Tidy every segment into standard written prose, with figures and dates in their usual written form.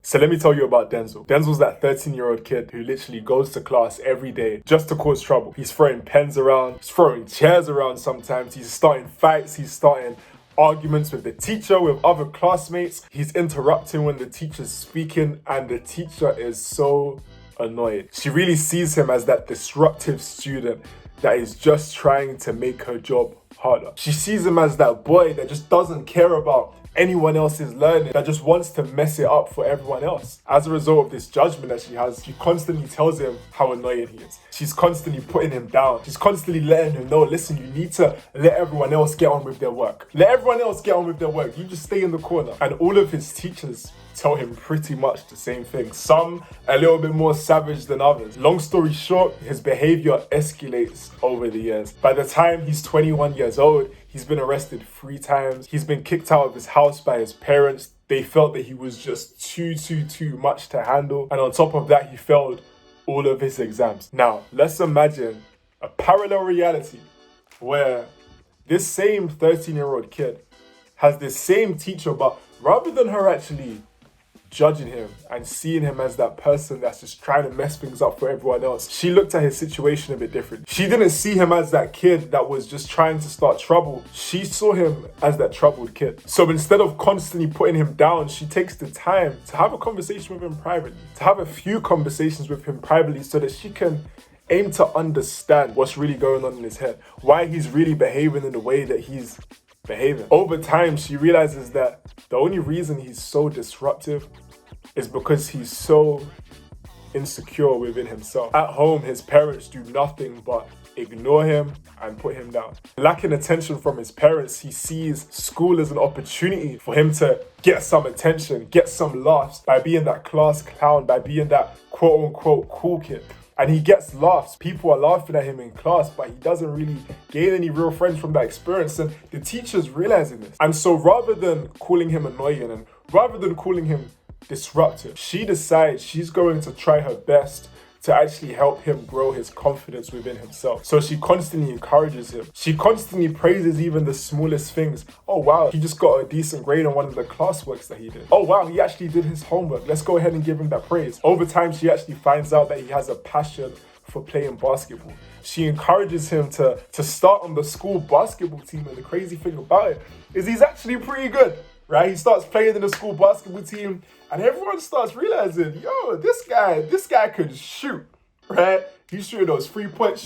So let me tell you about Denzel. Denzel's that 13-year-old kid who literally goes to class every day just to cause trouble. He's throwing pens around, he's throwing chairs around sometimes, he's starting fights, he's starting arguments with the teacher, with other classmates. He's interrupting when the teacher's speaking, and the teacher is so annoyed. She really sees him as that disruptive student that is just trying to make her job harder. She sees him as that boy that just doesn't care about anyone else's learning, that just wants to mess it up for everyone else. As a result of this judgment that she has, she constantly tells him how annoying he is. She's constantly putting him down. She's constantly letting him know, listen, you need to let everyone else get on with their work. Let everyone else get on with their work. You just stay in the corner. And all of his teachers tell him pretty much the same thing. Some a little bit more savage than others. Long story short, his behavior escalates over the years. By the time he's 21 years old, he's been arrested 3 times. He's been kicked out of his house by his parents. They felt that he was just too much to handle. And on top of that, he failed all of his exams. Now, let's imagine a parallel reality where this same 13-year-old kid has this same teacher, but rather than her actually judging him and seeing him as that person that's just trying to mess things up for everyone else, she looked at his situation a bit different. She didn't see him as that kid that was just trying to start trouble. She saw him as that troubled kid. So instead of constantly putting him down, she takes the time to have a conversation with him privately, to have a few conversations with him privately so that she can aim to understand what's really going on in his head, why he's really behaving in the way that he's behaving. Over time, she realizes that the only reason he's so disruptive is because he's so insecure within himself. At home, his parents do nothing but ignore him and put him down. Lacking attention from his parents, he sees school as an opportunity for him to get some attention, get some laughs by being that class clown, by being that quote-unquote cool kid. And he gets laughs. People are laughing at him in class, but he doesn't really gain any real friends from that experience. And the teacher's realizing this. And so rather than calling him annoying and rather than calling him disruptive, she decides she's going to try her best to actually help him grow his confidence within himself. So she constantly encourages him. She constantly praises even the smallest things. Oh wow, he just got a decent grade on one of the classworks that he did. Oh wow, he actually did his homework. Let's go ahead and give him that praise. Over time, she actually finds out that he has a passion for playing basketball. She encourages him to start on the school basketball team, and the crazy thing about it is he's actually pretty good. Right? He starts playing in the school basketball team, and everyone starts realizing, yo, this guy could shoot, right? He's shooting those 3-point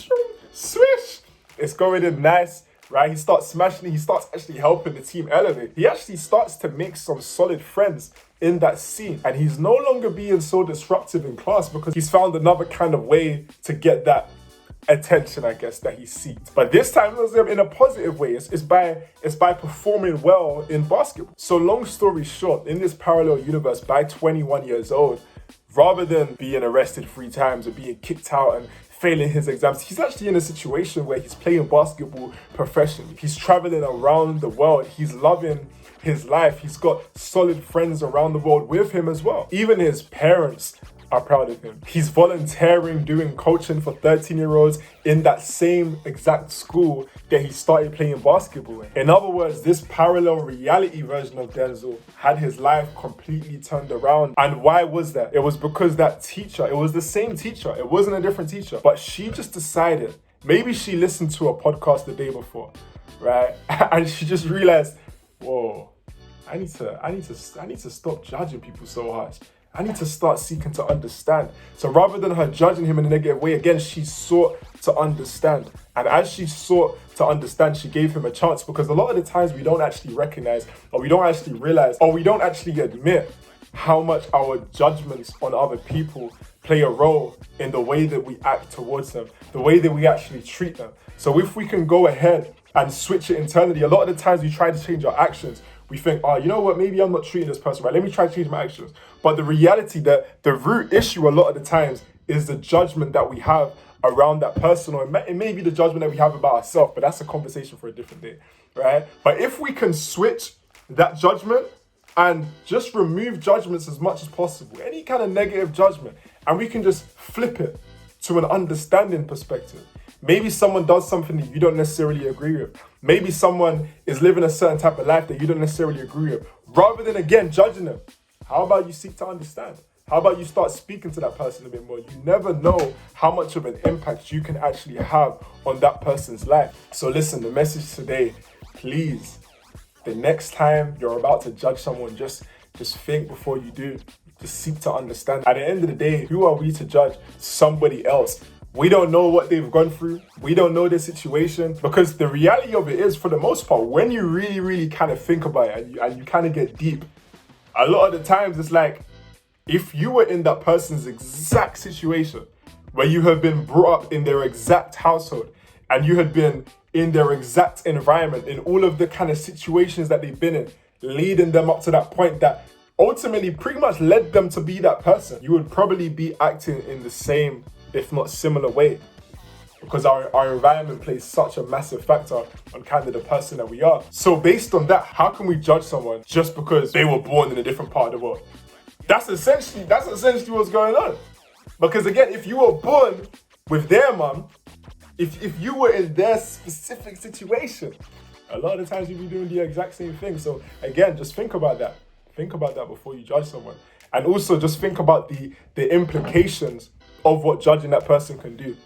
swish. It's going in nice, right? He starts smashing it. He starts actually helping the team elevate. He actually starts to make some solid friends in that scene, and he's no longer being so disruptive in class because he's found another kind of way to get that attention, I guess, that he seeked. But this time it was in a positive way. It's by performing well in basketball. So long story short, in this parallel universe, by 21 years old, rather than being arrested 3 times or being kicked out and failing his exams, he's actually in a situation where he's playing basketball professionally. He's traveling around the world. He's loving his life. He's got solid friends around the world with him as well. Even his parents are proud of him. He's volunteering, doing coaching for 13-year-olds in that same exact school that he started playing basketball in. In other words, this parallel reality version of Denzel had his life completely turned around. And why was that? It was because that teacher, it was the same teacher. It wasn't a different teacher, but she just decided, maybe she listened to a podcast the day before, right? And she just realized, whoa, I need to stop judging people so harsh. I need to start seeking to understand. So rather than her judging him in a negative way, again, she sought to understand. And as she sought to understand, she gave him a chance, because a lot of the times we don't actually recognize, or we don't actually realize, or we don't actually admit how much our judgments on other people play a role in the way that we act towards them, the way that we actually treat them. So if we can go ahead and switch it internally, a lot of the times we try to change our actions. We think, oh, you know what, maybe I'm not treating this person right. Let me try to change my actions. But the reality, that the root issue a lot of the times is the judgment that we have around that person, or it may be the judgment that we have about ourselves, but that's a conversation for a different day, right? But if we can switch that judgment and just remove judgments as much as possible, any kind of negative judgment, and we can just flip it to an understanding perspective. Maybe someone does something that you don't necessarily agree with. Maybe someone is living a certain type of life that you don't necessarily agree with. Rather than, again, judging them, How about you seek to understand? How about you start speaking to that person a bit more? You never know how much of an impact you can actually have on that person's life. So listen, the message today, please, the next time you're about to judge someone, just think before you do. Just seek to understand. At the end of the day, who are we to judge somebody else? We don't know what they've gone through. We don't know their situation. Because the reality of it is, for the most part, when you really, really kind of think about it and you kind of get deep, a lot of the times it's like, if you were in that person's exact situation, where you have been brought up in their exact household, and you had been in their exact environment, in all of the kind of situations that they've been in, leading them up to that point that ultimately pretty much led them to be that person, you would probably be acting in the same, if not similar way. Because our environment plays such a massive factor on kind of the person that we are. So based on that, how can we judge someone just because they were born in a different part of the world? That's essentially what's going on. Because again, if you were born with their mum, if you were in their specific situation, a lot of the times you'll be doing the exact same thing. So again, just think about that. Think about that before you judge someone. And also just think about the implications of what judging that person can do.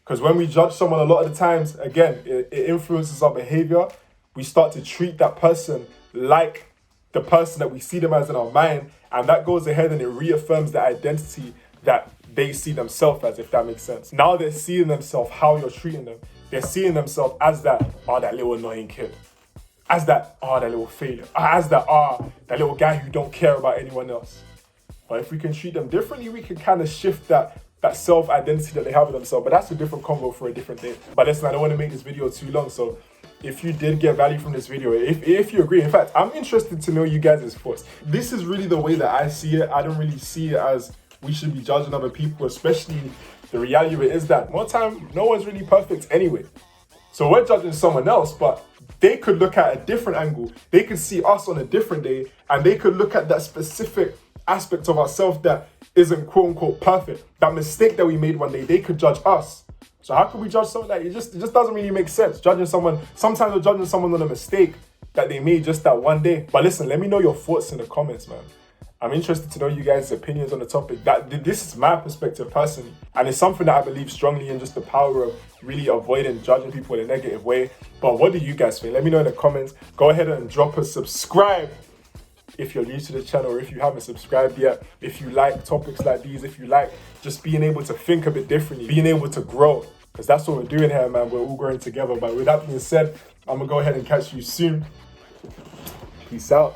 Because when we judge someone, a lot of the times, again, it influences our behavior. We start to treat that person like the person that we see them as in our mind. And that goes ahead and it reaffirms the identity that they see themselves as, if that makes sense. Now they're seeing themselves how you're treating them. They're seeing themselves as that little annoying kid. As that little failure. As that little guy who don't care about anyone else. But if we can treat them differently, we can kind of shift that self-identity that they have of themselves. But that's a different convo for a different day. But listen, I don't want to make this video too long. So if you did get value from this video, if you agree, in fact, I'm interested to know you guys' thoughts. This is really the way that I see it. I don't really see it as we should be judging other people, especially the reality of it is that more time, no one's really perfect anyway. So we're judging someone else, but they could look at a different angle. They could see us on a different day, and they could look at that specific aspect of ourselves that isn't quote unquote perfect. That mistake that we made one day, they could judge us. So how can we judge someone that it just doesn't really make sense? Judging someone, sometimes we're judging someone on a mistake that they made just that one day. But listen, let me know your thoughts in the comments, man. I'm interested to know you guys' opinions on the topic. This is my perspective personally. And it's something that I believe strongly in, just the power of really avoiding judging people in a negative way. But what do you guys think? Let me know in the comments. Go ahead and drop a subscribe if you're new to the channel, or if you haven't subscribed yet. If you like topics like these, if you like just being able to think a bit differently, being able to grow, because that's what we're doing here, man. We're all growing together. But with that being said, I'm gonna go ahead and catch you soon. Peace out.